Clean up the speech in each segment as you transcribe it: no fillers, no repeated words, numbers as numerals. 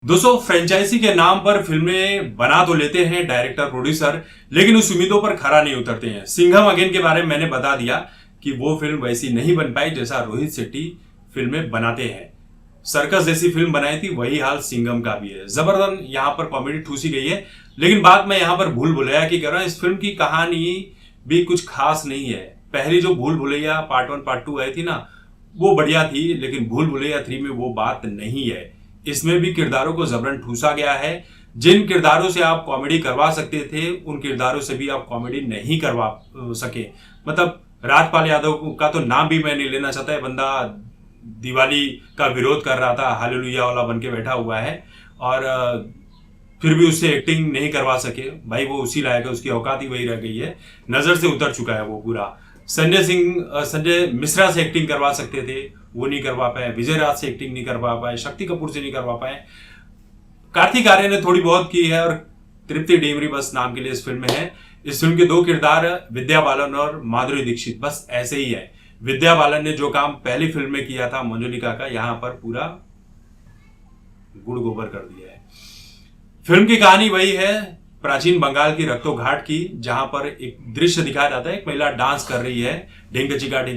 दोस्तों, फ्रेंचाइजी के नाम पर फिल्में बना तो लेते हैं डायरेक्टर प्रोड्यूसर, लेकिन उस उम्मीदों पर खरा नहीं उतरते हैं। सिंघम अगेन के बारे में मैंने बता दिया कि वो फिल्म वैसी नहीं बन पाई जैसा रोहित शेट्टी फिल्में बनाते हैं। सर्कस जैसी फिल्म बनाई थी, वही हाल सिंघम का भी है। जबरदस्त यहाँ पर कॉमेडी ठूसी गई है, लेकिन बात मैं यहाँ पर भूल भुलैया की कर रहा हूँ। इस फिल्म की कहानी भी कुछ खास नहीं है। पहली जो भूल भुलैया पार्ट 1 पार्ट 2 आई थी ना, वो बढ़िया थी, लेकिन भूल भुलैया 3 में वो बात नहीं है। इसमें भी किरदारों को जबरन ठूसा गया है। जिन किरदारों से आप कॉमेडी करवा सकते थे, उन किरदारों से भी आप कॉमेडी नहीं करवा सके। मतलब राजपाल यादव का तो नाम भी मैं नहीं लेना चाहता है। बंदा दिवाली का विरोध कर रहा था, हालेलुया वाला बन के बैठा हुआ है, और फिर भी उससे एक्टिंग नहीं करवा सके। भाई वो उसी लायक है, उसकी औकात ही वही रह गई है, नजर से उतर चुका है वो पूरा। संजय मिश्रा से एक्टिंग करवा सकते थे, वो नहीं करवा पाए। विजय राज से एक्टिंग नहीं करवा पाए, शक्ति कपूर से नहीं करवा पाए। कार्तिक आर्यन ने थोड़ी बहुत की है, और तृप्ति डिमरी बस नाम के लिए इस फिल्म में है। इस फिल्म के 2 किरदार विद्या बालन और माधुरी दीक्षित, बस ऐसे ही है। विद्या बालन ने जो काम पहली फिल्म में किया था मंजुलिका का, यहां पर पूरा गुड़ गोबर कर दिया है। फिल्म की कहानी वही है प्राचीन बंगाल की रक्तो घाट की, जहां पर एक दृश्य दिखाया जाता है। एक महिला डांस कर रही है ढिंक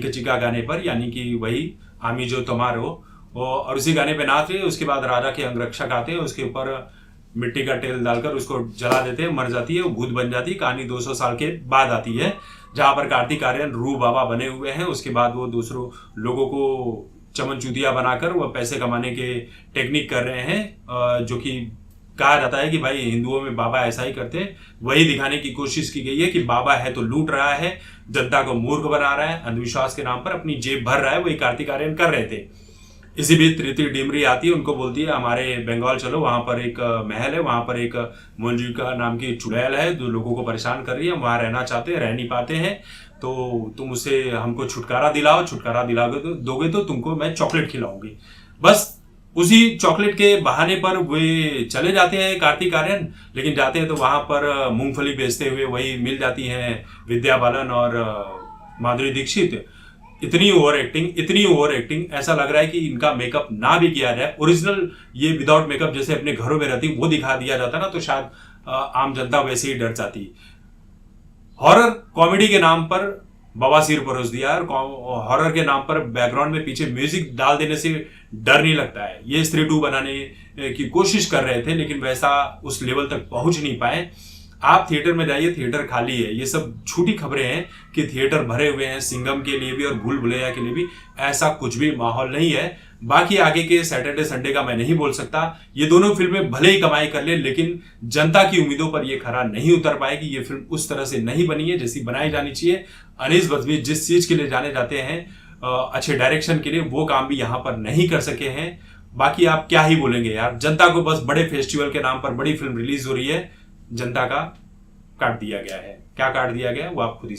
चिका गाने पर, यानी कि वही आमी जो तुम्हारो, और उसी गाने पे नाच रही है। उसके बाद राजा के अंगरक्षक आते हैं, उसके ऊपर मिट्टी का तेल डालकर उसको जला देते हैं, मर जाती है, वो भूत बन जाती है। कहानी 200 साल के बाद आती है, जहां पर कार्तिक आर्यन रू बाबा बने हुए हैं। उसके बाद वो दूसरों लोगों को चमन चूतिया बनाकर वो पैसे कमाने के टेक्निक कर रहे हैं, जो कि कहा जाता है कि भाई हिंदुओं में बाबा ऐसा ही करते हैं। वही दिखाने की कोशिश की गई है कि बाबा है तो लूट रहा है, जनता को मूर्ख बना रहा है, अंधविश्वास के नाम पर अपनी जेब भर रहा है। वही कार्तिक आर्यन कर रहे थे। इसी बीच तृप्ति डिमरी आती है, उनको बोलती है हमारे बंगाल चलो, वहां पर एक महल है, वहां पर एक मंजुलिका नाम की चुड़ैल है जो लोगों को परेशान कर रही है। वहां रहना चाहते हैं, रह नहीं पाते हैं, तो तुम उसे हमको छुटकारा दिलाओ। छुटकारा दोगे तो तुमको मैं चॉकलेट खिलाऊंगी। बस उसी चॉकलेट के बहाने पर वे चले जाते हैं कार्तिक आर्यन, लेकिन जाते हैं तो वहां पर मूंगफली बेचते हुए वही मिल जाती हैं विद्या बालन और माधुरी दीक्षित। इतनी ओवर एक्टिंग, ऐसा लग रहा है कि इनका मेकअप ना भी किया जाए, ओरिजिनल ये विदाउट मेकअप जैसे अपने घरों में रहती वो दिखा दिया जाता ना, तो शायद आम जनता वैसे ही डर जाती। हॉरर कॉमेडी के नाम पर बवासीर परोस दिया, और हॉरर के नाम पर बैकग्राउंड में पीछे म्यूजिक डाल देने से डर नहीं लगता है। ये स्त्री 2 बनाने की कोशिश कर रहे थे, लेकिन वैसा उस लेवल तक पहुंच नहीं पाए। आप थिएटर में जाइए, थिएटर खाली है। ये सब झूठी खबरें हैं कि थिएटर भरे हुए हैं। सिंघम के लिए भी और भूल भुलैया के लिए भी ऐसा कुछ भी माहौल नहीं है। बाकी आगे के सैटरडे संडे का मैं नहीं बोल सकता। ये दोनों फिल्में भले ही कमाई कर ले, लेकिन जनता की उम्मीदों पर ये खरा नहीं उतर पाएगी। ये फिल्म उस तरह से नहीं बनी है जैसी बनाई जानी चाहिए। अनीस बज्मी जिस चीज के लिए जाने जाते हैं, अच्छे डायरेक्शन के लिए, वो काम भी यहाँ पर नहीं कर सके हैं। बाकी आप क्या ही बोलेंगे यार, जनता को बस बड़े फेस्टिवल के नाम पर बड़ी फिल्म रिलीज हो रही है, जनता का काट दिया गया है। क्या काट दिया गया है वो आप खुद ही